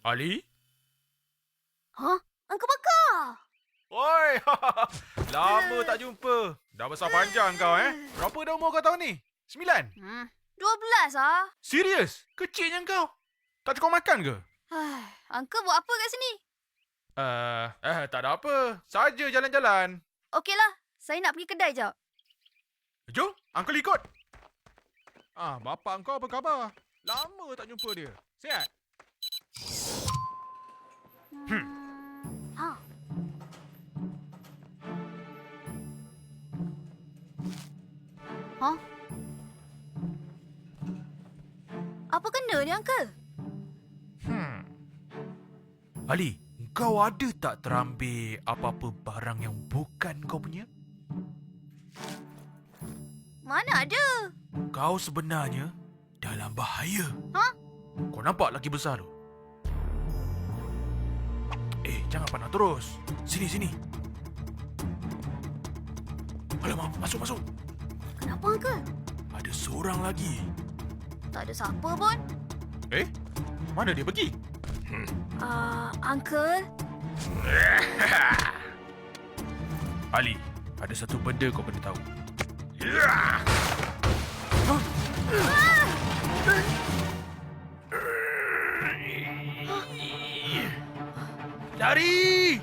Ali? Hah? Uncle Bakar! Oi, lama tak jumpa. Dah besar panjang kau Berapa dah umur kau tahun ni? 9? 12 ah. Serius? Kecilnya kau. Tak cukup makan ke? Uncle buat apa kat sini? Tak ada apa. Saja jalan-jalan. Okeylah, saya nak pergi kedai jap. Jom, Uncle ikut. Bapak kau apa khabar? Lama tak jumpa dia. Sihat? Ha. Hah? Apa kena ni, Uncle? Ali, kau ada tak terambil apa-apa barang yang bukan kau punya? Mana ada? Kau sebenarnya dalam bahaya. Hah? Kau nampak lelaki besar tu? Jangan pandang terus. Sini. Alamak, masuk. Kenapa, Uncle? Ada seorang lagi. Tak ada siapa pun. Mana dia pergi? Uncle? Ali, ada satu benda kau kena tahu. Lari!